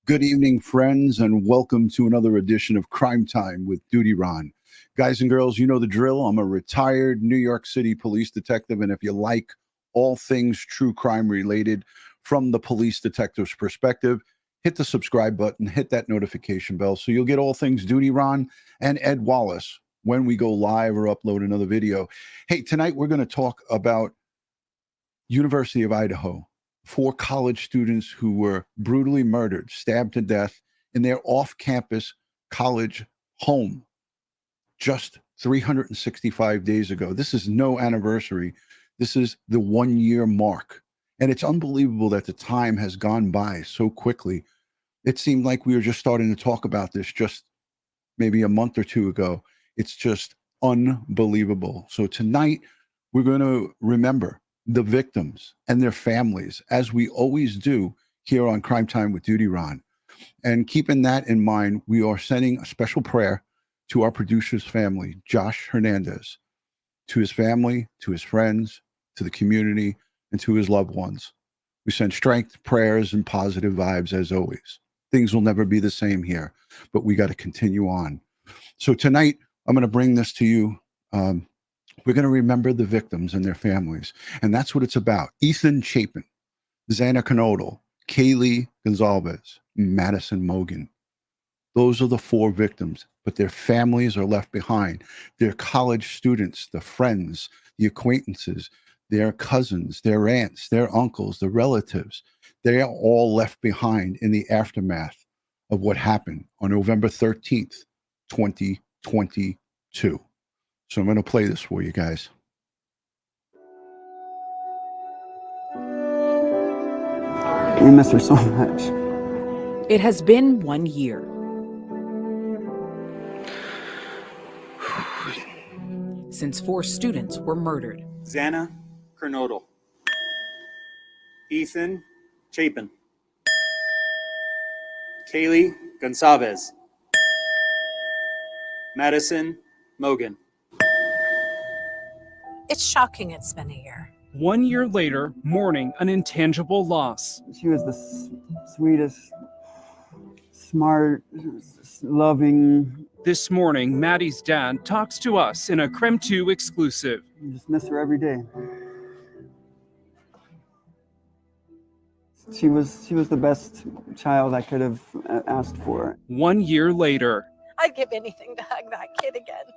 Good evening, friends, and welcome to another edition of Crime Time with DutyRon. Guys and girls, you know the drill. I'm a retired New York City police detective, and if you like all things true crime related from the police detective's perspective, hit the subscribe button, hit that notification bell so you'll get all things DutyRon and Ed Wallace when we go live or upload another video. Hey, tonight we're going to talk about University of Idaho. 4 college students who were brutally murdered, stabbed to death in their off-campus college home just 365 days ago. This is no anniversary. This is the 1-year mark. And it's unbelievable that the time has gone by so quickly. It seemed like we were just starting to talk about this just maybe a month or two ago. It's just unbelievable. So tonight, we're going to remember the victims and their families, as we always do here on Crime Time with DutyRon. And keeping that in mind, we are sending a special prayer to our producer's family, Josh Hernandez, to his family, to his friends, to the community, and to his loved ones. We send strength, prayers, and positive vibes as always. Things will never be the same here, but we got to continue on. So tonight, I'm going to bring this to you. We're going to remember the victims and their families. And that's what it's about. Ethan Chapin, Xana Kernodle, Kaylee Gonzalez, Madison Mogen. Those are the 4 victims, but their families are left behind. Their college students, the friends, the acquaintances, their cousins, their aunts, their uncles, the relatives, they are all left behind in the aftermath of what happened on November 13th, 2022. So I'm going to play this for you guys. We miss her so much. It has been 1 year. Since 4 students were murdered. Xana Kernodle, Ethan Chapin, Kaylee Gonzalez, Madison Mogen. It's shocking it's been a year. 1 year later, mourning an intangible loss. She was the sweetest, smart, loving. This morning, Maddie's dad talks to us in a Creme 2 exclusive. You just miss her every day. She was the best child I could have asked for. 1 year later. I'd give anything to hug that kid again.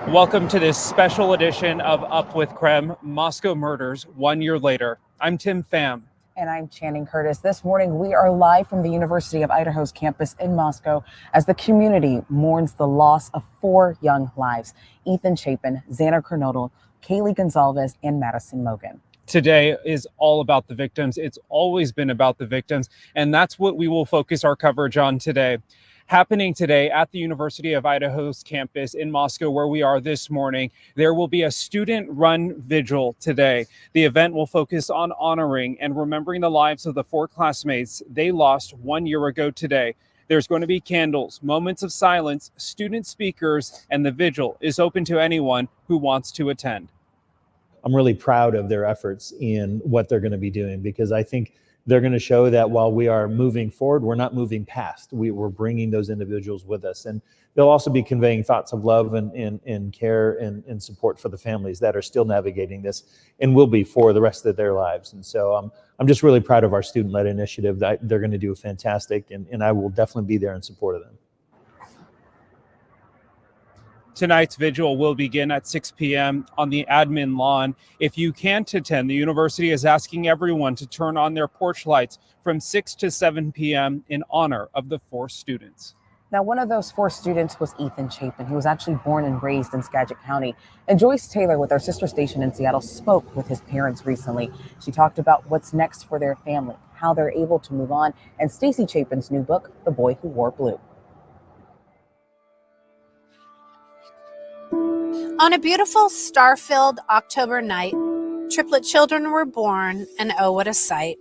Welcome to this special edition of Up with Creme, Moscow Murders 1 year later. I'm Tim Pham. And I'm Channing Curtis. This morning, we are live from the University of Idaho's campus in Moscow as the community mourns the loss of 4 young lives: Ethan Chapin, Xana Kernodle, Kaylee Gonzalez, and Madison Mogen. Today is all about the victims. It's always been about the victims, and that's what we will focus our coverage on today. Happening today at the University of Idaho's campus in Moscow, where we are this morning, there will be a student-run vigil today. The event will focus on honoring and remembering the lives of the 4 classmates they lost 1 year ago today. There's going to be candles, moments of silence, student speakers, and the vigil is open to anyone who wants to attend. I'm really proud of their efforts in what they're going to be doing, because I think they're going to show that while we are moving forward, we're not moving past. We're bringing those individuals with us. And they'll also be conveying thoughts of love and care and support for the families that are still navigating this and will be for the rest of their lives. And so I'm just really proud of our student-led initiative. They're going to do fantastic, and I will definitely be there in support of them. Tonight's vigil will begin at 6 p.m. on the admin lawn. If you can't attend, the university is asking everyone to turn on their porch lights from 6 to 7 p.m. in honor of the 4 students. Now, one of those 4 students was Ethan Chapin, who was actually born and raised in Skagit County. And Joyce Taylor, with our sister station in Seattle, spoke with his parents recently. She talked about what's next for their family, how they're able to move on, and Stacy Chapin's new book, The Boy Who Wore Blue. On a beautiful star-filled October night, triplet children were born, and oh, what a sight.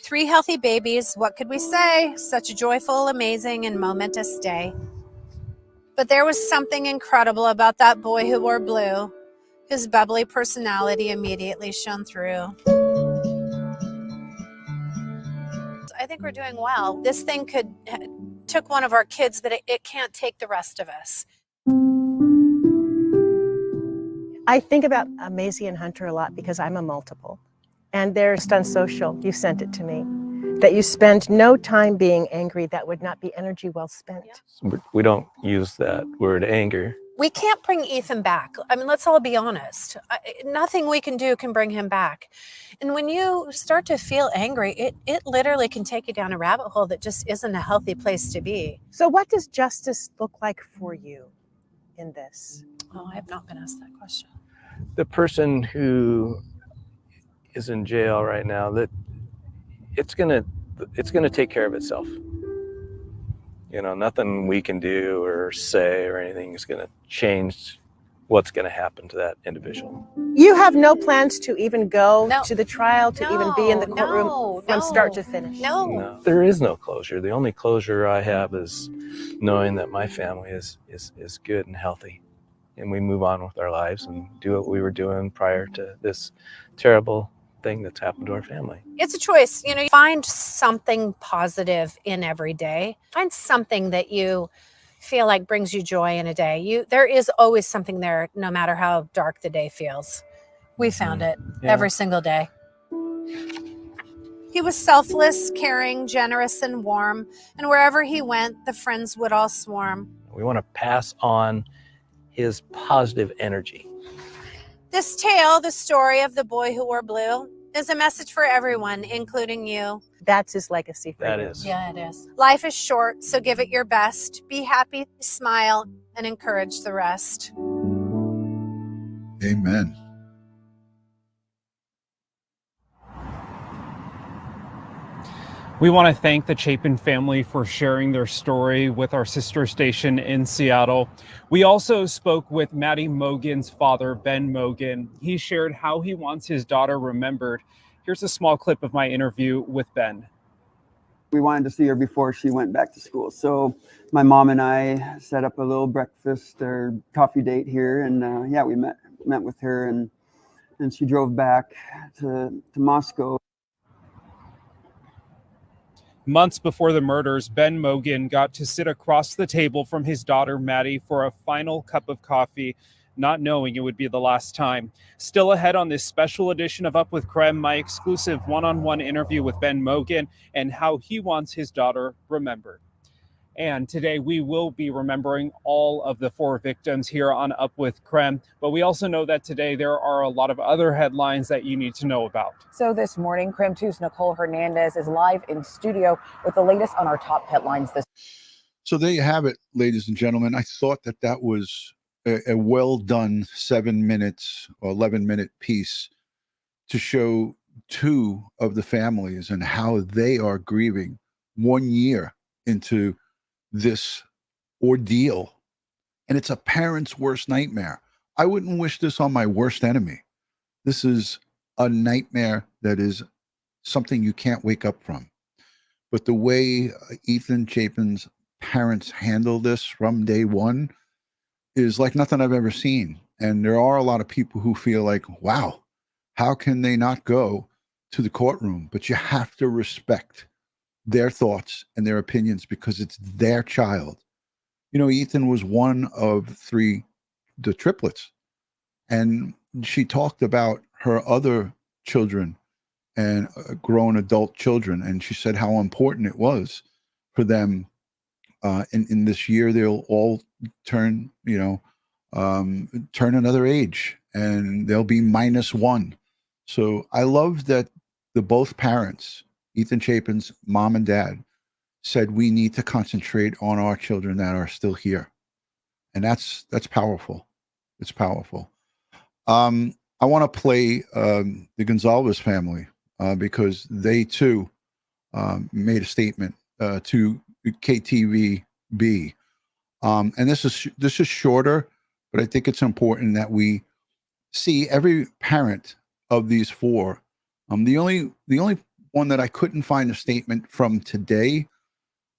3 healthy babies, what could we say? Such a joyful, amazing, and momentous day. But there was something incredible about that boy who wore blue. His bubbly personality immediately shone through. I think we're doing well. This thing took one of our kids, but it can't take the rest of us. I think about Maisie and Hunter a lot because I'm a multiple. And they're just on social. You sent it to me. That you spend no time being angry. That would not be energy well spent. We don't use that word anger. We can't bring Ethan back. I mean, let's all be honest. Nothing we can do can bring him back. And when you start to feel angry, it literally can take you down a rabbit hole that just isn't a healthy place to be. So what does justice look like for you in this? Oh, I have not been asked that question. The person who is in jail right now, that it's gonna take care of itself. You know, nothing we can do or say or anything is gonna change what's gonna happen to that individual. You have no plans to even go to the trial, to even be in the courtroom from start to finish? No, there is no closure. The only closure I have is knowing that my family is good and healthy, and we move on with our lives and do what we were doing prior to this terrible thing that's happened to our family. It's a choice. You know, find something positive in every day. Find something that you feel like brings you joy in a day. There is always something there, no matter how dark the day feels. We found it every single day. He was selfless, caring, generous, and warm. And wherever he went, the friends would all swarm. We want to pass on his positive energy. This tale, the story of the boy who wore blue, is a message for everyone, including you. That's his legacy for you. That is. Yeah, it is. Life is short, so give it your best. Be happy, smile, and encourage the rest. Amen. We want to thank the Chapin family for sharing their story with our sister station in Seattle. We also spoke with Madison Mogen's father, Ben Mogen. He shared how he wants his daughter remembered. Here's a small clip of my interview with Ben. We wanted to see her before she went back to school. So my mom and I set up a little breakfast or coffee date here. And we met with her and she drove back to Moscow. Months before the murders, Ben Mogen got to sit across the table from his daughter, Maddie, for a final cup of coffee, not knowing it would be the last time. Still ahead on this special edition of Up with Creme, my exclusive one-on-one interview with Ben Mogen and how he wants his daughter remembered. And today we will be remembering all of the 4 victims here on Up with Creme. But we also know that today there are a lot of other headlines that you need to know about. So this morning, Creme 2's Nicole Hernandez is live in studio with the latest on our top headlines this. So there you have it, ladies and gentlemen. I thought that was a well done 7 minutes or 11-minute piece to show 2 of the families and how they are grieving 1 year into this ordeal. And it's a parent's worst nightmare. I wouldn't wish this on my worst enemy. This is a nightmare that is something you can't wake up from. But the way Ethan Chapin's parents handle this from day one is like nothing I've ever seen. And there are a lot of people who feel like, wow, how can they not go to the courtroom? But you have to respect their thoughts and their opinions because it's their child. You know, Ethan was one of 3, the triplets. And she talked about her other children and grown adult children. And she said how important it was for them. In this year, they'll all turn, turn another age and they'll be -1. So I love that both parents, Ethan Chapin's mom and dad, said we need to concentrate on our children that are still here. And that's powerful. It's powerful. I want to play the Gonzalez family because they too made a statement to KTVB. And this is shorter, but I think it's important that we see every parent of these 4. The only one that I couldn't find a statement from today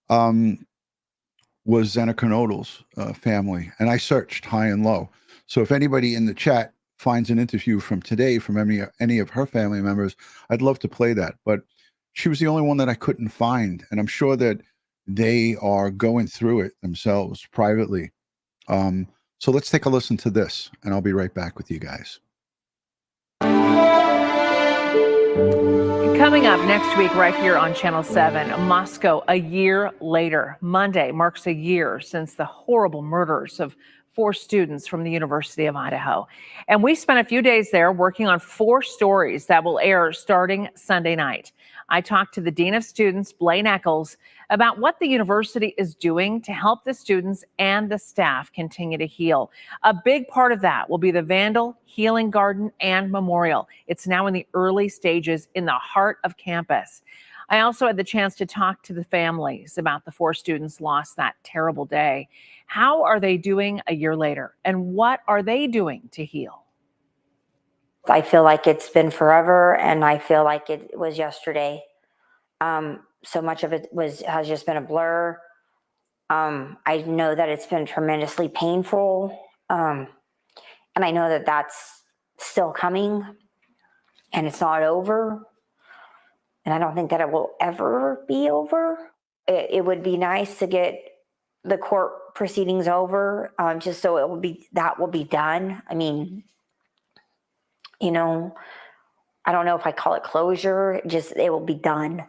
was Zenica Knodl's family, and I searched high and low. So if anybody in the chat finds an interview from today from any of her family members, I'd love to play that. But she was the only one that I couldn't find. And I'm sure that they are going through it themselves privately. So let's take a listen to this, and I'll be right back with you guys. Coming up next week, right here on Channel 7, Moscow, a year later. Monday marks a year since the horrible murders of 4 students from the University of Idaho. And we spent a few days there working on 4 stories that will air starting Sunday night. I talked to the Dean of Students, Blaine Eccles, about what the university is doing to help the students and the staff continue to heal. A big part of that will be the Vandal Healing Garden and Memorial. It's now in the early stages in the heart of campus. I also had the chance to talk to the families about the 4 students lost that terrible day. How are they doing a year later? And what are they doing to heal? I feel like it's been forever, and I feel like it was yesterday. So much of it has just been a blur. I know that it's been tremendously painful, and I know that that's still coming, and it's not over. And I don't think that it will ever be over. It would be nice to get the court proceedings over, just so that will be done. I mean, you know, I don't know if I call it closure, just it will be done. I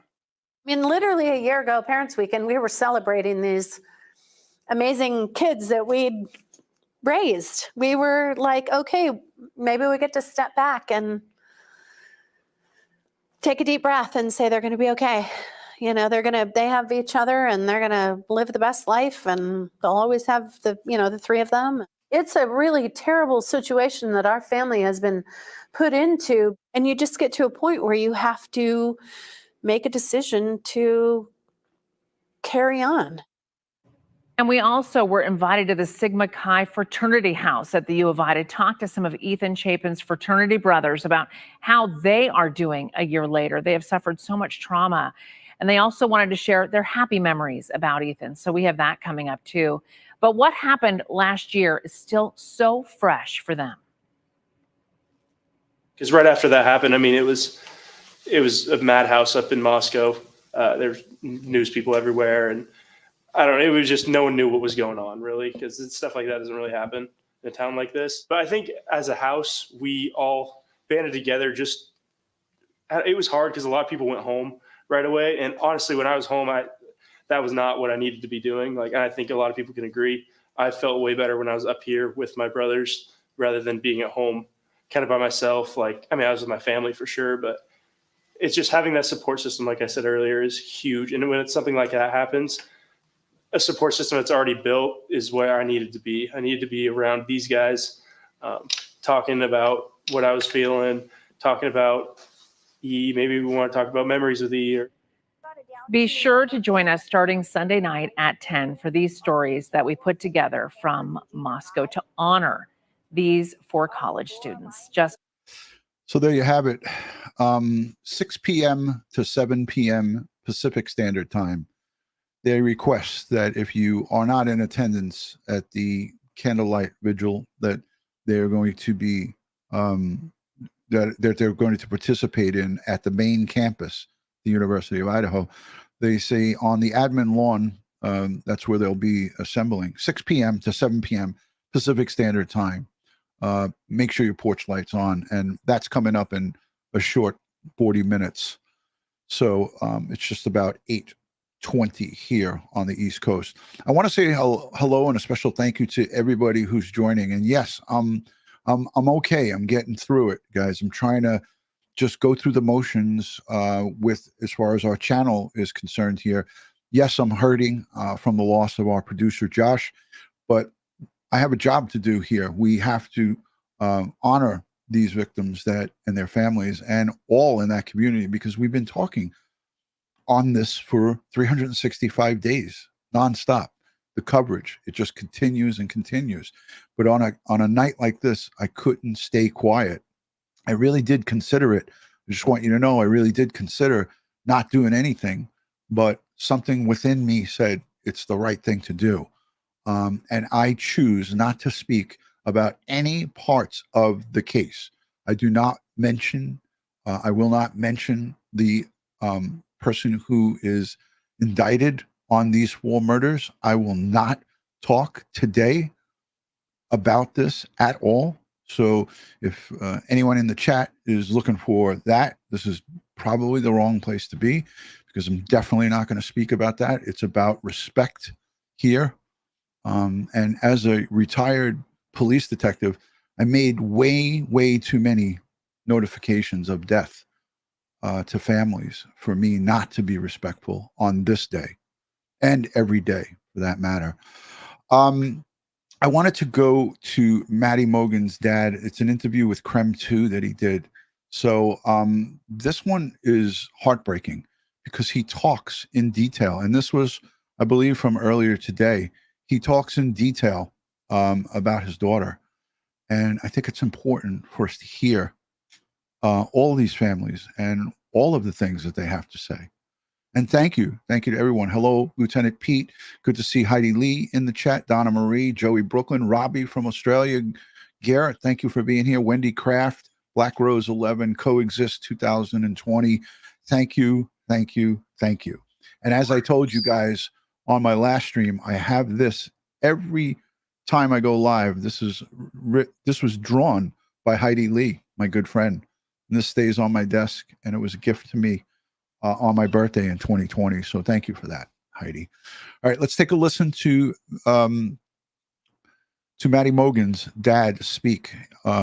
mean, literally a year ago, Parents Weekend, we were celebrating these amazing kids that we'd raised. We were like, okay, maybe we get to step back and take a deep breath and say they're going to be okay. You know, they have each other, and they're going to live the best life, and they'll always have the 3 of them. It's a really terrible situation that our family has been put into. And you just get to a point where you have to make a decision to carry on. And we also were invited to the Sigma Chi fraternity house at the U of I to talk to some of Ethan Chapin's fraternity brothers about how they are doing a year later. They have suffered so much trauma. And they also wanted to share their happy memories about Ethan. So we have that coming up too. But what happened last year is still so fresh for them. Because right after that happened, I mean, it was a madhouse up in Moscow. There's news people everywhere, and I don't know. It was just no one knew what was going on, really, because stuff like that doesn't really happen in a town like this. But I think as a house, we all banded together. It was hard because a lot of people went home right away, and honestly, when I was home, that was not what I needed to be doing. Like, I think a lot of people can agree. I felt way better when I was up here with my brothers rather than being at home kind of by myself. Like, I mean, I was with my family for sure, but it's just having that support system, like I said earlier, is huge. And when it's something like that happens, a support system that's already built is where I needed to be. I needed to be around these guys, talking about what I was feeling, talking about maybe we want to talk about memories of the year. Be sure to join us starting Sunday night at 10 for these stories that we put together from Moscow to honor these 4 college students. So there you have it. 6 p.m. to 7 p.m. Pacific Standard Time. They request that if you are not in attendance at the candlelight vigil, that they're going to be that they're going to participate in at the main campus, the University of Idaho. They say on the admin lawn, that's where they'll be assembling, 6 p.m. to 7 p.m. Pacific Standard Time. Make sure your porch light's on, and that's coming up in a short 40 minutes. So it's just about 8:20 here on the East Coast. I want to say hello and a special thank you to everybody who's joining. And yes, I'm okay. I'm getting through it, guys. I'm trying to just go through the motions with as far as our channel is concerned here. Yes, I'm hurting from the loss of our producer, Josh, but I have a job to do here. We have to honor these victims and their families and all in that community, because we've been talking on this for 365 days nonstop. The coverage, it just continues and continues. But on a night like this, I couldn't stay quiet. I really did consider it. I just want you to know, I really did consider not doing anything, but something within me said it's the right thing to do. And I choose not to speak about any parts of the case. I do not mention, I will not mention the person who is indicted on these 4 murders. I will not talk today about this at all. So if anyone in the chat is looking for that, this is probably the wrong place to be, because I'm definitely not going to speak about that. It's about respect here. And as a retired police detective, I made way too many notifications of death to families for me not to be respectful on this day and every day for that matter. I wanted to go to Maddie Mogen's dad. It's an interview with Creme 2 that he did. So this one is heartbreaking because he talks in detail. And this was, I believe, from earlier today. He talks in detail about his daughter. And I think it's important for us to hear all these families and all of the things that they have to say. And thank you to everyone. Hello, Lieutenant Pete. Good to see Heidi Lee in the chat. Donna Marie, Joey Brooklyn, Robbie from Australia, Garrett, thank you for being here. Wendy Kraft, Black Rose 11, Coexist 2020. Thank you. And as I told you guys on my last stream, I have this every time I go live. This was drawn by Heidi Lee, my good friend. And this stays on my desk, and it was a gift to me on my birthday in 2020. So thank you for that, Heidi. All right, let's take a listen to Maddie Mogen's dad speak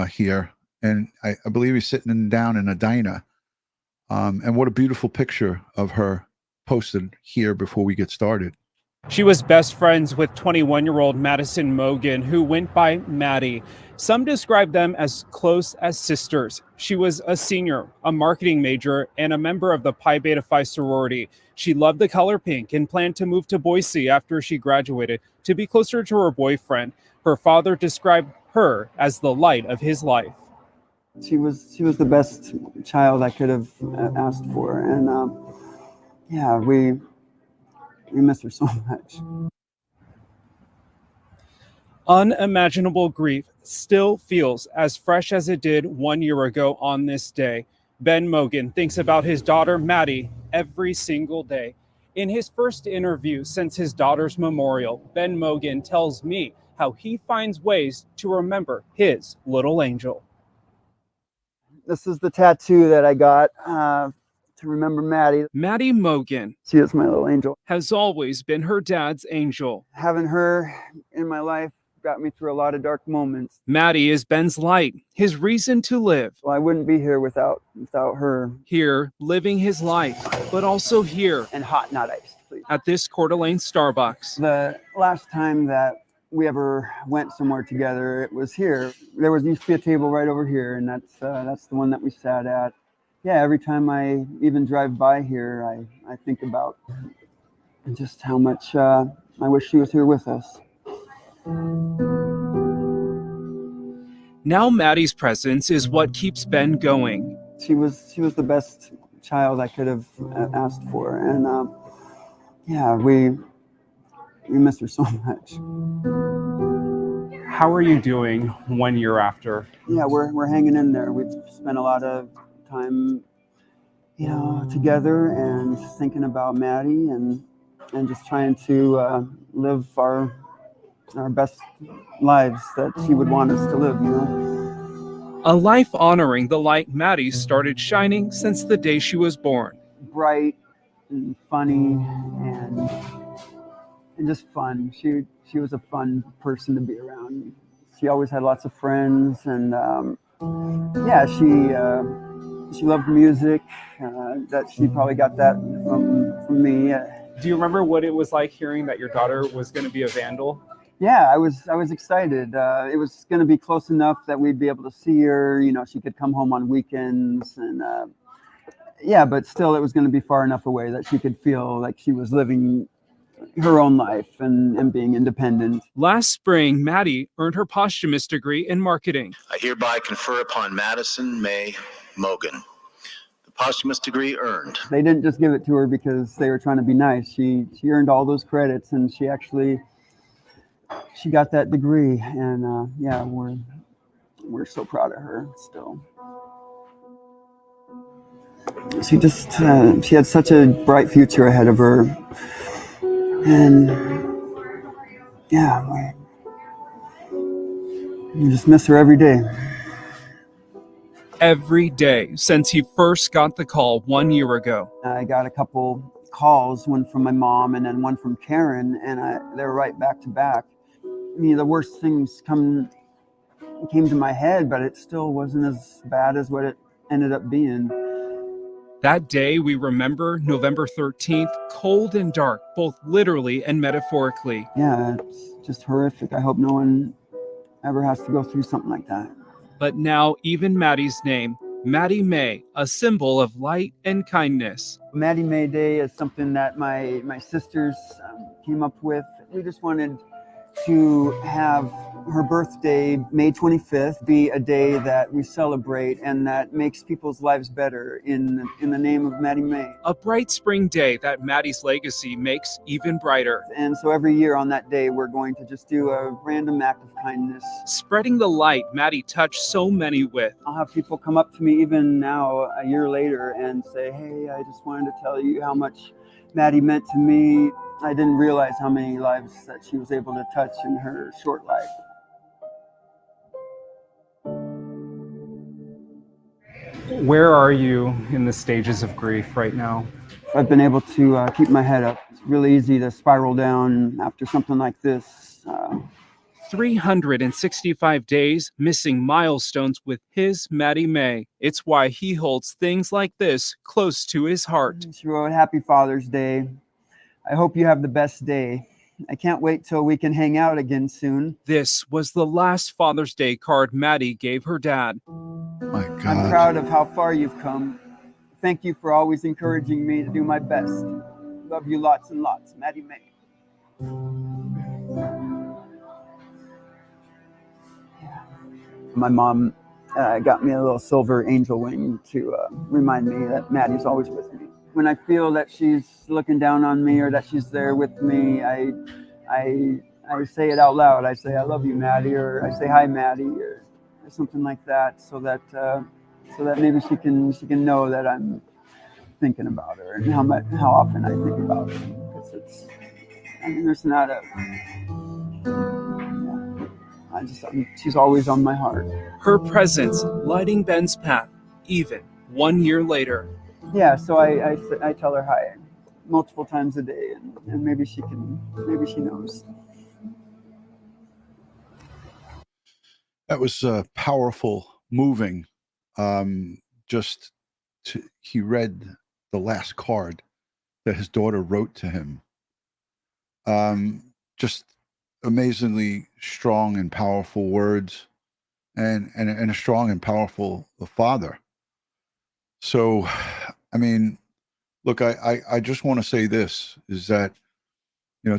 here. And I believe he's sitting down in a diner. And what a beautiful picture of her posted here before we get started. She was best friends with 21-year-old Madison Mogen, who went by Maddie. Some describe them as close as sisters. She was a senior, a marketing major, and a member of the Pi Beta Phi sorority. She loved the color pink and planned to move to Boise after she graduated to be closer to her boyfriend. Her father described her as the light of his life. She was the best child I could have asked for, and yeah, we miss her so much. Unimaginable grief still feels as fresh as it did 1 year ago on this day. Ben Mogen thinks about his daughter Maddie every single day. In his first interview since his daughter's memorial, Ben Mogen tells me how he finds ways to remember his little angel. This is the tattoo that I got to remember Maddie. Maddie Mogen, She is my little angel. has always been her dad's angel. Having her in my life got me through a lot of dark moments. Maddie is Ben's light, his reason to live. Well, I wouldn't be here without her. Here, living his life, but also here. And hot, not iced, please. At this Coeur d'Alene Starbucks. The last time that we ever went somewhere together, it was here. There used to be a table right over here, and that's the one that we sat at. Yeah, every time I even drive by here, I think about just how much I wish she was here with us. Now Maddie's presence is what keeps Ben going. She was the best child I could have asked for, and yeah, we miss her so much. How are you doing 1 year after? Yeah, we're hanging in there. We've spent a lot of time, together and thinking about Maddie and just trying to live our best lives that she would want us to live, A life honoring the light Maddie started shining since the day she was born. Bright and funny and just fun. She was a fun person to be around. She always had lots of friends, and yeah, she loved music. That she probably got that from me. Do you remember what it was like hearing that your daughter was going to be a vandal? Yeah, I was excited. It was going to be close enough that we'd be able to see her. She could come home on weekends, and yeah, but still, it was going to be far enough away that she could feel like she was living her own life and being independent. Last spring, Maddie earned her posthumous degree in marketing. I hereby confer upon Madison May Mogen the posthumous degree earned. They didn't just give it to her because they were trying to be nice. She earned all those credits, and she actually she got that degree, and yeah, we're so proud of her still. She just she had such a bright future ahead of her, and yeah, we just miss her every day. Every day since he first got the call 1 year ago. I got a couple calls, one from my mom and then one from Karen, and they were right back to back. I mean, the worst things came to my head, but it still wasn't as bad as what it ended up being. That day we remember, November 13th, cold and dark, both literally and metaphorically. Yeah, it's just horrific. I hope no one ever has to go through something like that. But now even Maddie's name, Maddie May, a symbol of light and kindness. Maddie May Day is something that my sisters came up with. We just wanted to have her birthday, May 25th, be a day that we celebrate and that makes people's lives better in the name of Maddie May. A bright spring day that Maddie's legacy makes even brighter. And so every year on that day, we're going to just do a random act of kindness. Spreading the light Maddie touched so many with. I'll have people come up to me even now, a year later, and say, hey, I just wanted to tell you how much Maddie meant to me. I didn't realize how many lives that she was able to touch in her short life. Where are you in the stages of grief right now? I've been able to keep my head up. It's really easy to spiral down after something like this. 365 days missing milestones with his Maddie May. It's why he holds things like this close to his heart. She wrote, Happy Father's Day. I hope you have the best day. I can't wait till we can hang out again soon. This was the last Father's Day card Maddie gave her dad. My God. I'm proud of how far you've come. Thank you for always encouraging me to do my best. Love you lots and lots, Maddie May. My mom got me a little silver angel wing to remind me that Maddie's always with me. When I feel that she's looking down on me or that she's there with me, I say it out loud. I say, I love you, Maddie, or I say, hi, Maddie, or something like that, so that maybe she can know that I'm thinking about her and how often I think about her. Because there's not a... she's always on my heart. Her presence lighting Ben's path, even 1 year later. Yeah, so I tell her hi multiple times a day, and maybe she knows. That was powerful, moving. He read the last card that his daughter wrote to him. Just amazingly strong and powerful words, and a strong and powerful father. So, I mean, look, I just want to say this, is that,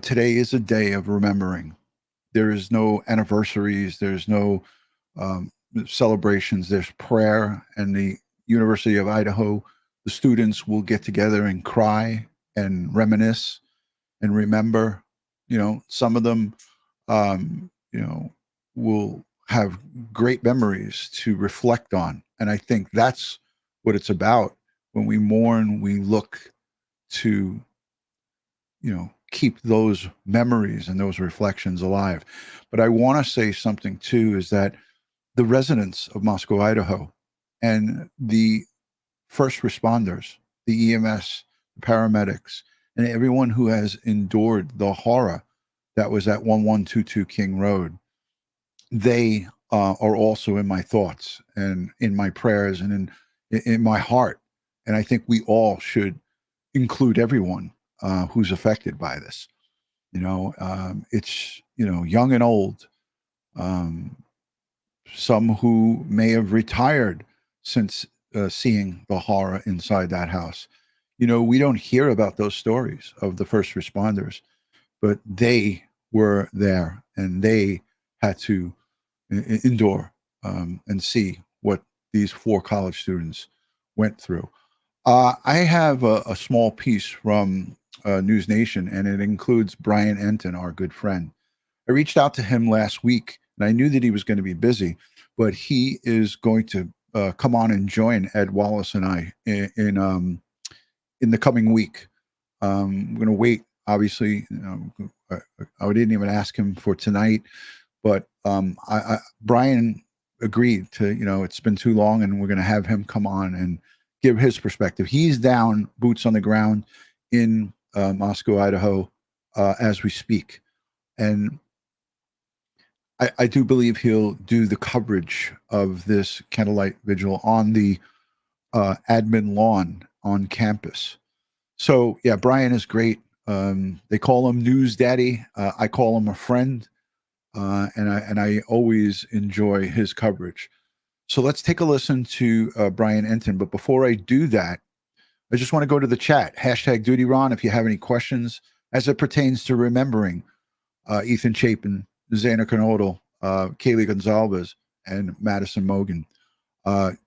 today is a day of remembering. There is no anniversaries. There's no celebrations. There's prayer, and the University of Idaho, the students will get together and cry and reminisce and remember. Some of them, will have great memories to reflect on. And I think that's what it's about. When we mourn, we look to, keep those memories and those reflections alive. But I want to say something too, is that the residents of Moscow, Idaho, and the first responders, the EMS, the paramedics, and everyone who has endured the horror that was at 1122 King Road, they are also in my thoughts and in my prayers and in my heart. And I think we all should include everyone who's affected by this. It's, young and old, some who may have retired since seeing the horror inside that house. We don't hear about those stories of the first responders, but they were there and they had to endure and see what these 4 college students went through. I have a small piece from News Nation, and it includes Bryan Enton, our good friend. I reached out to him last week, and I knew that he was going to be busy, but he is going to come on and join Ed Wallace and I in the coming week. I'm going to wait. Obviously, I didn't even ask him for tonight, but Bryan agreed to. It's been too long, and we're going to have him come on and give his perspective. He's down, boots on the ground in Moscow, Idaho, as we speak, and I do believe he'll do the coverage of this candlelight vigil on the admin lawn on campus. So yeah, Bryan is great. They call him News Daddy. I call him a friend, and I always enjoy his coverage. So let's take a listen to Bryan Entin. But before I do that, I just want to go to the chat. #DutyRon if you have any questions as it pertains to remembering Ethan Chapin, Xana Kernodle, Kaylee Gonzalez, and Madison Mogen.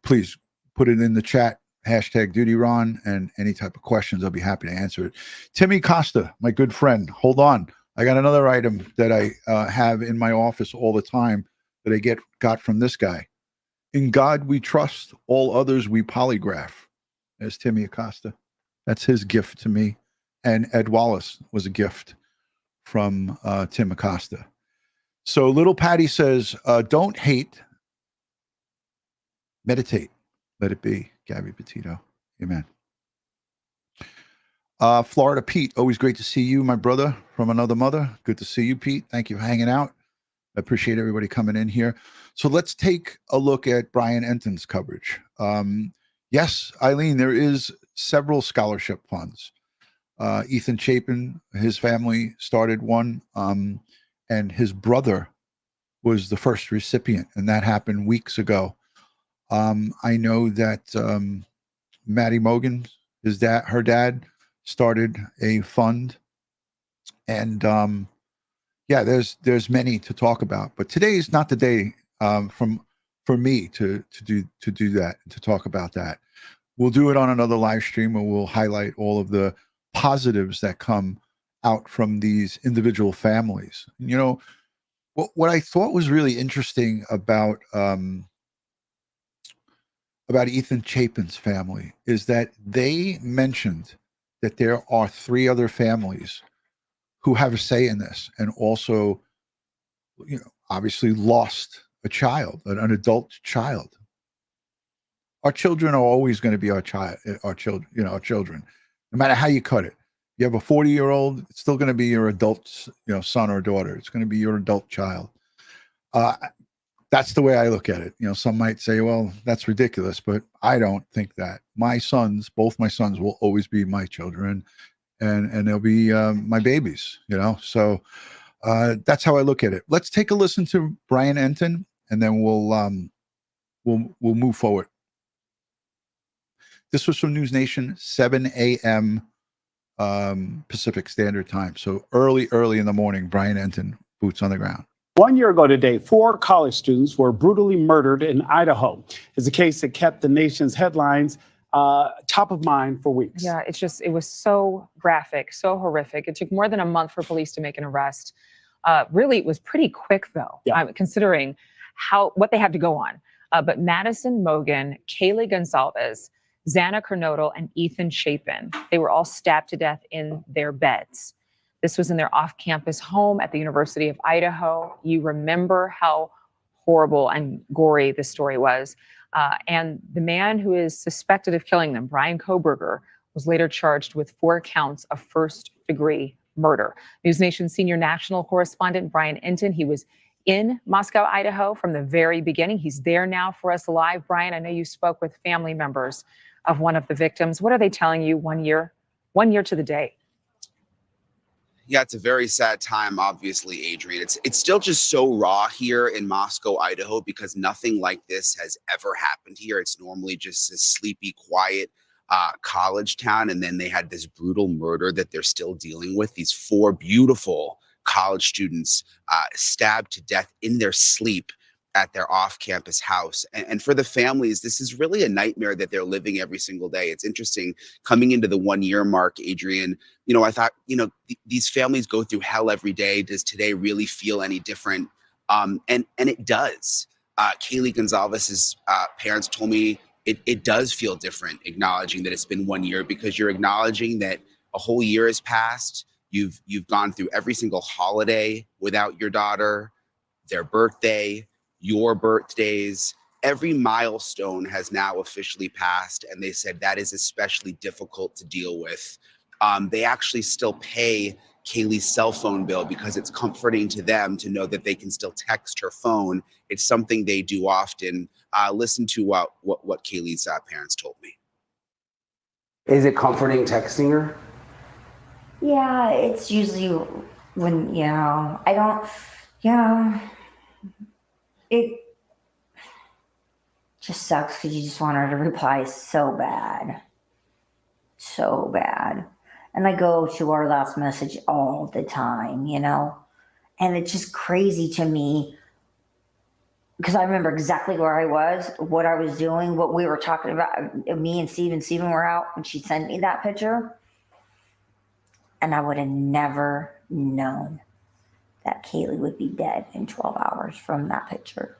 Please put it in the chat, #DutyRon, and any type of questions, I'll be happy to answer it. Timmy Costa, my good friend, hold on. I got another item that I have in my office all the time that I got from this guy. In God we trust, all others we polygraph. There's Timmy Acosta. That's his gift to me. And Ed Wallace was a gift from Tim Acosta. So little Patty says, don't hate, meditate, let it be. Gabby Petito, amen. Florida Pete, always great to see you, my brother from another mother. Good to see you, Pete. Thank you for hanging out. I appreciate everybody coming in here. So let's take a look at Bryan Entin's coverage. Yes, Eileen, there is several scholarship funds. Ethan Chapin, his family started one, and his brother was the first recipient, and that happened weeks ago. I know that Maddie Mogen, her dad, started a fund, and yeah, there's many to talk about. But today is not the day for me to do that, to talk about that. We'll do it on another live stream, and we'll highlight all of the positives that come out from these individual families. What I thought was really interesting about Ethan Chapin's family is that they mentioned that there are 3 other families who have a say in this, and also, obviously lost a child, an adult child. Our children are always going to be our children, no matter how you cut it. You have a 40-year-old, it's still going to be your adult, son or daughter. It's going to be your adult child. That's the way I look at it. Some might say, well, that's ridiculous, but I don't think that. Both my sons will always be my children, and they'll be my babies, So that's how I look at it. Let's take a listen to Bryan Entin, and then we'll move forward. This was from News Nation, 7 a.m. Pacific Standard Time. So early in the morning, Bryan Entin, boots on the ground. 1 year ago today, 4 college students were brutally murdered in Idaho. It's a case that kept the nation's headlines top of mind for weeks. Yeah, it was so graphic, so horrific. It took more than a month for police to make an arrest. Really, it was pretty quick, though, considering what they had to go on. But Madison Mogen, Kaylee Gonzalez, Xana Kernodle, and Ethan Chapin, they were all stabbed to death in their beds. This was in their off-campus home at the University of Idaho. You remember how horrible and gory this story was. And the man who is suspected of killing them, Bryan Kohberger, was later charged with 4 counts of first-degree murder. News Nation senior national correspondent Bryan Entin, he was in Moscow, Idaho from the very beginning. He's there now for us live. Bryan, I know you spoke with family members of one of the victims. What are they telling you 1 year to the day? Yeah, it's a very sad time, obviously, Adrian. It's still just so raw here in Moscow, Idaho, because nothing like this has ever happened here. It's normally just a sleepy, quiet college town. And then they had this brutal murder that they're still dealing with. These 4 beautiful college students stabbed to death in their sleep at their off-campus house. And for the families, this is really a nightmare that they're living every single day. It's interesting coming into the 1 year mark, Adrian, I thought, these families go through hell every day. Does today really feel any different? And it does. Kaylee Gonzalez's parents told me it does feel different, acknowledging that it's been 1 year, because you're acknowledging that a whole year has passed. You've gone through every single holiday without your daughter, their birthday, your birthdays. Every milestone has now officially passed, and they said that is especially difficult to deal with. They actually still pay Kaylee's cell phone bill because it's comforting to them to know that they can still text her phone. It's something they do often. Listen to what Kaylee's parents told me. Is it comforting texting her? Yeah, it's usually when, it just sucks because you just want her to reply so bad. So bad. And I go to our last message all the time, and it's just crazy to me because I remember exactly where I was, what I was doing, what we were talking about. Me and Steven were out when she sent me that picture. And I would have never known that Kaylee would be dead in 12 hours from that picture.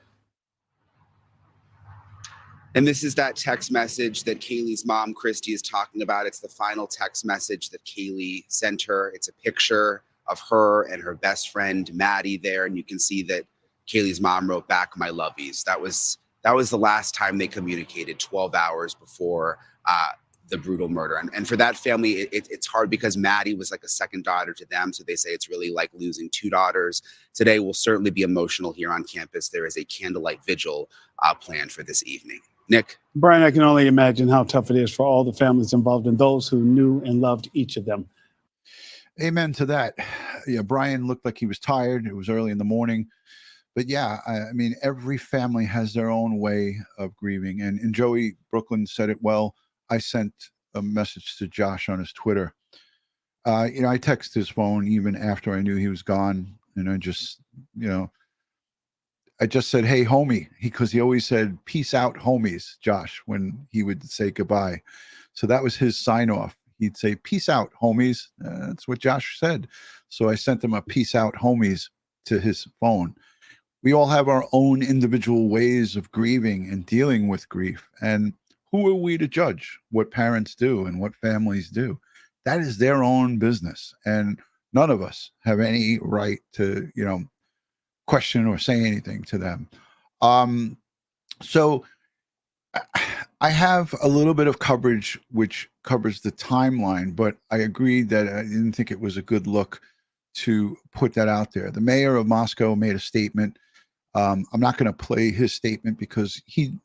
And this is that text message that Kaylee's mom, Christy, is talking about. It's the final text message that Kaylee sent her. It's a picture of her and her best friend, Maddie, there. And you can see that Kaylee's mom wrote back, "My lovies." That was the last time they communicated, 12 hours before the brutal murder. And for that family, it's hard because Maddie was like a second daughter to them. So they say it's really like losing two daughters. Today will certainly be emotional here on campus. There is a candlelight vigil planned for this evening. Nick? Bryan, I can only imagine how tough it is for all the families involved and those who knew and loved each of them. Amen to that. Yeah, Bryan looked like he was tired. It was early in the morning. But yeah, I mean, every family has their own way of grieving. And Joey Brooklyn said it well. I sent a message to Josh on his Twitter. I texted his phone even after I knew he was gone. And I just said, "Hey, homie," because he always said, "Peace out, homies," Josh, when he would say goodbye. So that was his sign off. He'd say, "Peace out, homies." That's what Josh said. So I sent him a "peace out, homies" to his phone. We all have our own individual ways of grieving and dealing with grief. And who are we to judge what parents do and what families do? That is their own business. And none of us have any right to, question or say anything to them. So I have a little bit of coverage which covers the timeline, but I agreed that I didn't think it was a good look to put that out there. The mayor of Moscow made a statement. I'm not going to play his statement because he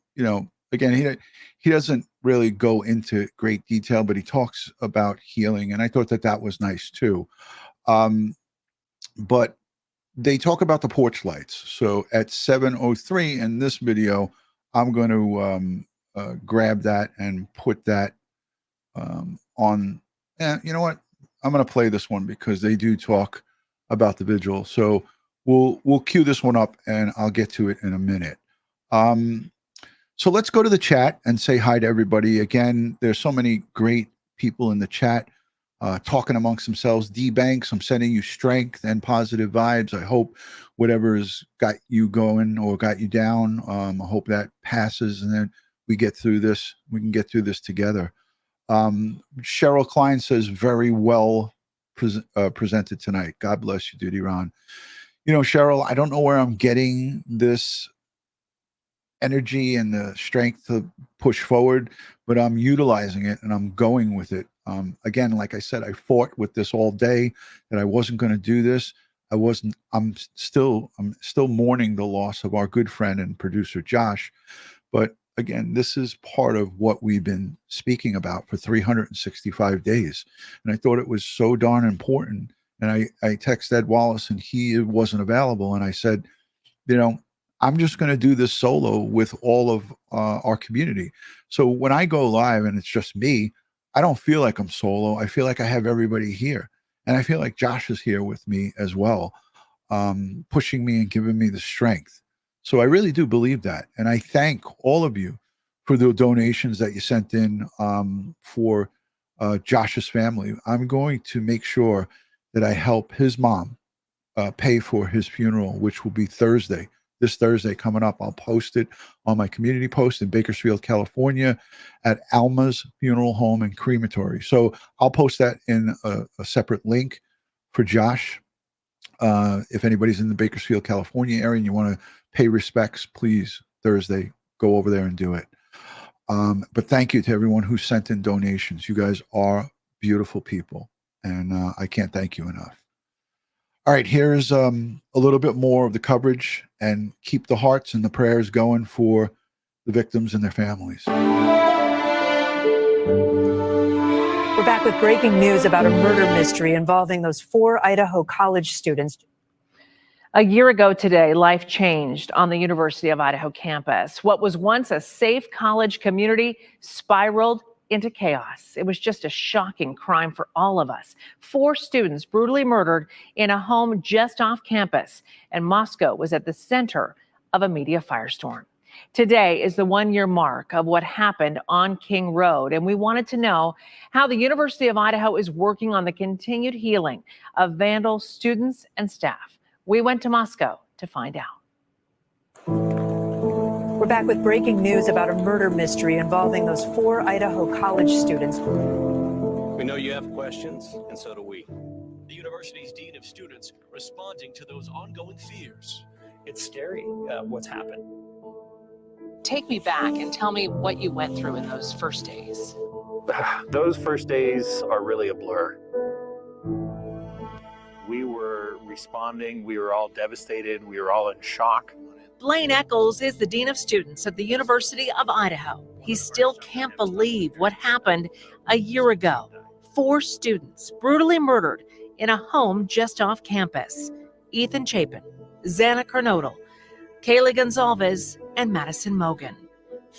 doesn't really go into great detail, but he talks about healing. And I thought that was nice too. But they talk about the porch lights. So at 7:03 in this video, I'm going to grab that and put that on. You know what? I'm going to play this one because they do talk about the vigil. So we'll cue this one up and I'll get to it in a minute. So let's go to the chat and say hi to everybody. Again, there's so many great people in the chat talking amongst themselves. D Banks, I'm sending you strength and positive vibes. I hope whatever has got you going or got you down, I hope that passes and then we get through this. We can get through this together. Cheryl Klein says, very well presented tonight. God bless you, DutyRon. Cheryl, I don't know where I'm getting this energy and the strength to push forward, but I'm utilizing it and I'm going with it. Again, like I said, I fought with this all day that I wasn't going to do this. I'm still mourning the loss of our good friend and producer Josh. But again, this is part of what we've been speaking about for 365 days. And I thought it was so darn important. And I texted Ed Wallace and he wasn't available. And I said, I'm just going to do this solo with all of our community. So when I go live and it's just me, I don't feel like I'm solo. I feel like I have everybody here. And I feel like Josh is here with me as well, pushing me and giving me the strength. So I really do believe that. And I thank all of you for the donations that you sent in for Josh's family. I'm going to make sure that I help his mom pay for his funeral, which will be this Thursday coming up. I'll post it on my community post in Bakersfield, California at Alma's Funeral Home and Crematory. So I'll post that in a separate link for Josh. If anybody's in the Bakersfield, California area and you want to pay respects, please, Thursday, go over there and do it. But thank you to everyone who sent in donations. You guys are beautiful people, and I can't thank you enough. All right, here's a little bit more of the coverage, and keep the hearts and the prayers going for the victims and their families. We're back with breaking news about a murder mystery involving those 4 Idaho college students. A year ago today, life changed on the University of Idaho campus. What was once a safe college community spiraled into chaos. It was just a shocking crime for all of us. 4 students brutally murdered in a home just off campus, and Moscow was at the center of a media firestorm. Today is the 1-year mark of what happened on King Road, and we wanted to know how the University of Idaho is working on the continued healing of vandal students and staff. We went to Moscow to find out. We're back with breaking news about a murder mystery involving those 4 Idaho college students. We know you have questions, and so do we. The university's dean of students responding to those ongoing fears. It's scary what's happened. Take me back and tell me what you went through in those first days. Those first days are really a blur. We were responding, we were all devastated, we were all in shock. Blaine Eccles is the dean of students at the University of Idaho. He still can't believe what happened a year ago. 4 students brutally murdered in a home just off campus. Ethan Chapin, Xana Kernodle, Kaylee Gonzalez, and Madison Mogen.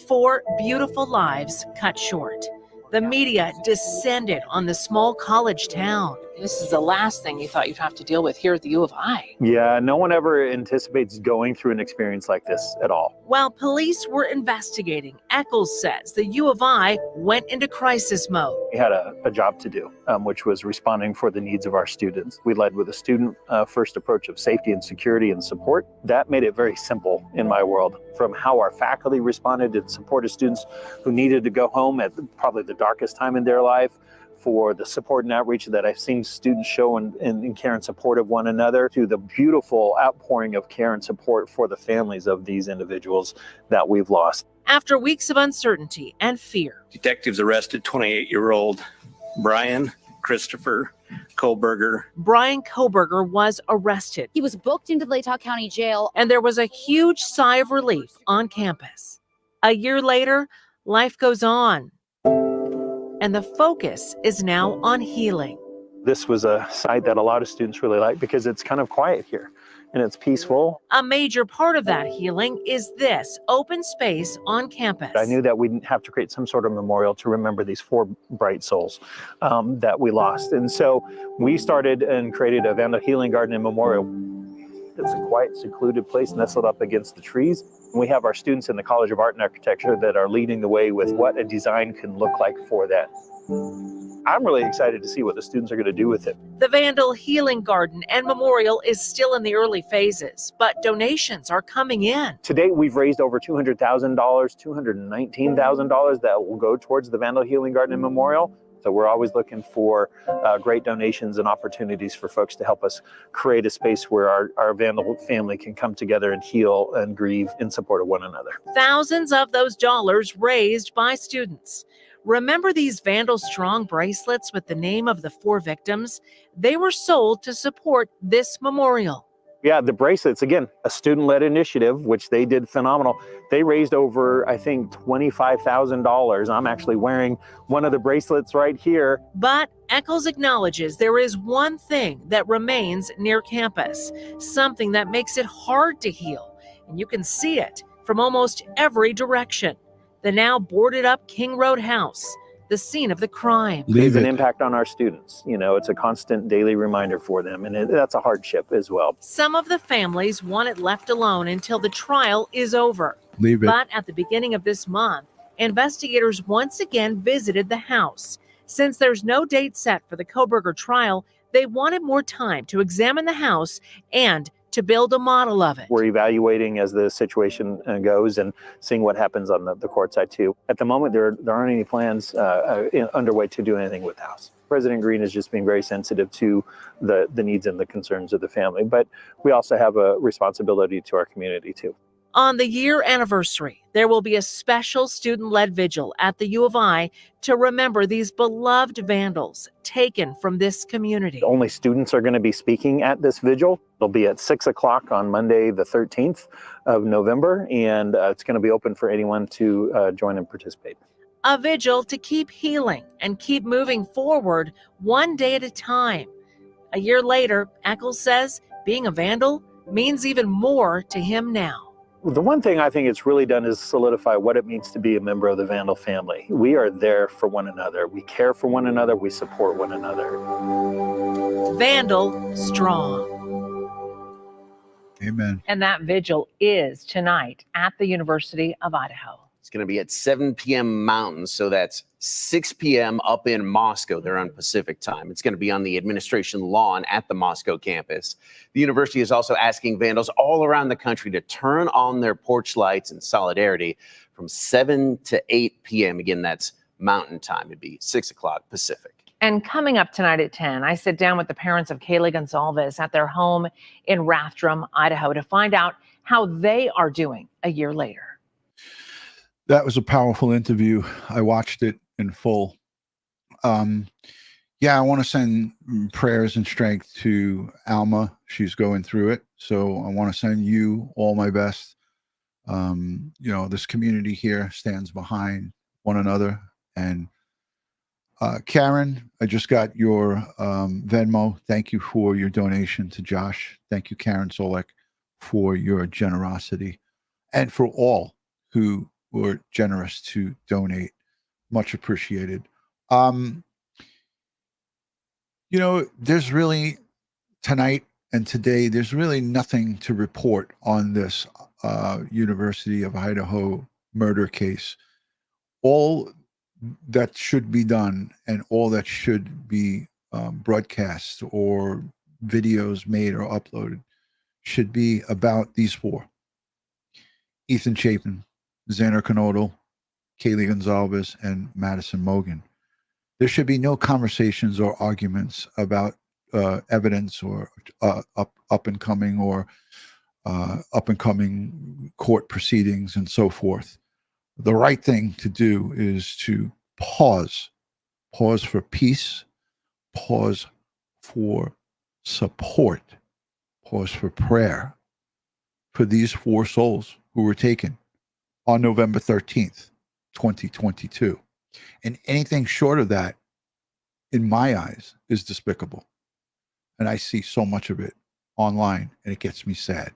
4 beautiful lives cut short. The media descended on the small college town. This is the last thing you thought you'd have to deal with here at the U of I. Yeah, no one ever anticipates going through an experience like this at all. While police were investigating, Eccles says the U of I went into crisis mode. We had a job to do, which was responding for the needs of our students. We led with a student-first approach of safety and security and support. That made it very simple in my world, from how our faculty responded and supported students who needed to go home at probably the darkest time in their life, for the support and outreach that I've seen students show in care and support of one another, to the beautiful outpouring of care and support for the families of these individuals that we've lost. After weeks of uncertainty and fear, Detectives arrested 28-year-old Bryan Christopher Kohberger. Bryan Kohberger was arrested. He was booked into the Latah County Jail. And there was a huge sigh of relief on campus. A year later, life goes on. And the focus is now on healing. This was a site that a lot of students really like because it's kind of quiet here and it's peaceful. A major part of that healing is this open space on campus. I knew that we'd have to create some sort of memorial to remember these 4 bright souls that we lost. And so we started and created a vandal healing garden and memorial. It's a quiet, secluded place nestled up against the trees. We have our students in the College of Art and Architecture that are leading the way with what a design can look like for that. I'm really excited to see what the students are going to do with it. The Vandal Healing Garden and Memorial is still in the early phases, but donations are coming in. To date, we've raised over $200,000, $219,000 that will go towards the Vandal Healing Garden and Memorial. So we're always looking for great donations and opportunities for folks to help us create a space where our vandal family can come together and heal and grieve in support of one another. Thousands of those dollars raised by students. Remember these Vandal Strong bracelets with the name of the 4 victims? They were sold to support this memorial. Yeah, the bracelets, again, a student-led initiative, which they did phenomenal. They raised over, I think, $25,000. I'm actually wearing one of the bracelets right here. But Eccles acknowledges there is one thing that remains near campus, something that makes it hard to heal. And you can see it from almost every direction. The now boarded up King Road house. the scene of the crime. Leaves an impact on our students. You know, it's a constant daily reminder for them, and that's a hardship as well. Some of the families want it left alone until the trial is over. Leave it. But at the beginning of this month, investigators once again visited the house. Since there's no date set for the Kohberger trial, they wanted more time to examine the house and to build a model of it. We're evaluating as the situation goes and seeing what happens on the court side too. At the moment, there aren't any plans underway to do anything with the house. President Green is just being very sensitive to the needs and the concerns of the family, but we also have a responsibility to our community too. On the year anniversary, there will be a special student-led vigil at the U of I to remember these beloved vandals taken from this community. Only students are going to be speaking at this vigil. It'll be at 6 o'clock on Monday, the 13th of November, and it's going to be open for anyone to join and participate. A vigil to keep healing and keep moving forward one day at a time. A year later, Eccles says being a vandal means even more to him now. The one thing I think it's really done is solidify what it means to be a member of the Vandal family. We are there for one another. We care for one another. We support one another. Vandal strong. Amen. And that vigil is tonight at the University of Idaho. It's going to be at 7 p.m. Mountain, so that's 6 p.m. up in Moscow. They're on Pacific time. It's going to be on the administration lawn at the Moscow campus. The university is also asking vandals all around the country to turn on their porch lights in solidarity from 7 to 8 p.m. Again, that's Mountain time. It'd be 6 o'clock Pacific. And coming up tonight at 10, I sit down with the parents of Kaylee Gonzalez at their home in Rathdrum, Idaho, to find out how they are doing a year later. That was a powerful interview. I watched it in full. Yeah, I want to send prayers and strength to Alma. She's going through it. So I want to send you all my best. You know, this community here stands behind one another. And Karen, I just got your Venmo. Thank you for your donation to Josh. Thank you, Karen Solek, for your generosity, and for all who were generous to donate. Much appreciated. You know, there's really tonight and today, there's really nothing to report on this University of Idaho murder case. All that should be done and all that should be broadcast or videos made or uploaded should be about these four: Ethan Chapin, Xander Knodel, Kaylee Gonzalez, and Madison Mogen. There should be no conversations or arguments about evidence or up and coming court proceedings and so forth. The right thing to do is to pause for peace, pause for support, pause for prayer for these four souls who were taken on November 13th, 2022. And anything short of that, in my eyes, is despicable. And I see so much of it online, and it gets me sad.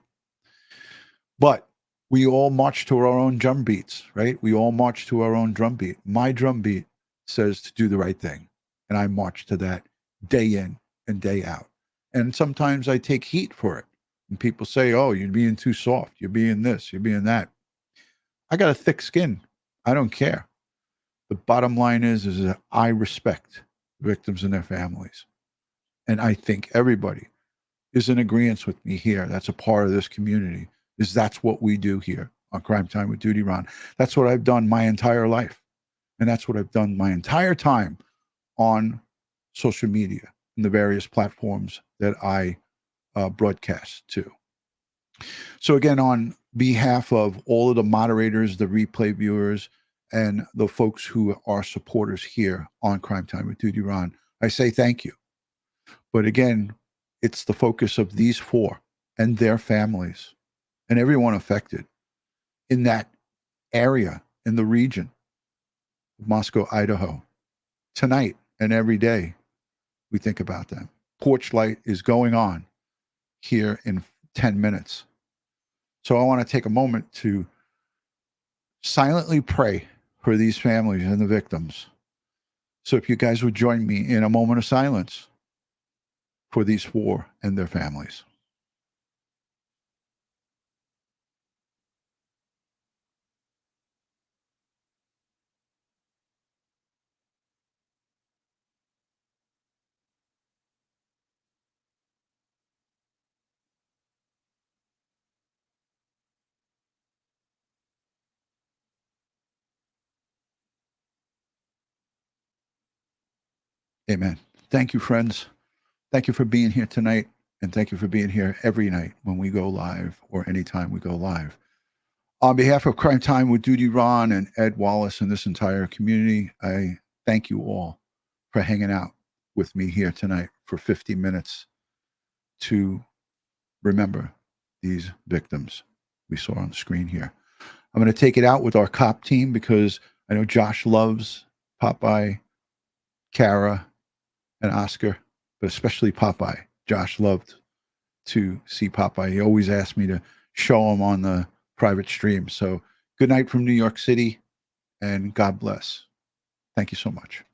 But we all march to our own drum beats, right? We all march to our own drum beat. My drum beat says to do the right thing, and I march to that day in and day out. And sometimes I take heat for it. And people say, oh, you're being too soft. You're being this, you're being that. I got a thick skin. I don't care. The bottom line is that I respect victims and their families. And I think everybody is in agreement with me here. That's a part of this community. That's what we do here on Crime Time with DutyRon. That's what I've done my entire life. And that's what I've done my entire time on social media and the various platforms that I broadcast to. So again, on behalf of all of the moderators, the replay viewers, and the folks who are supporters here on Crime Time with DutyRon, I say thank you. But again, it's the focus of these four and their families and everyone affected in that area, in the region of Moscow, Idaho. Tonight and every day, we think about them. Porch light is going on here in 10 minutes. So I want to take a moment to silently pray for these families and the victims, So if you guys would join me in a moment of silence for these four and their families. Amen. Thank you, friends. Thank you for being here tonight, and thank you for being here every night when we go live or anytime we go live. On behalf of Crime Time with DutyRon and Ed Wallace and this entire community, I thank you all for hanging out with me here tonight for 50 minutes to remember these victims we saw on the screen here. I'm going to take it out with our cop team because I know Josh loves Popeye, Kara, and Oscar, but especially Popeye. Josh loved to see Popeye. He always asked me to show him on the private stream. So good night from New York City, and God bless. Thank you so much.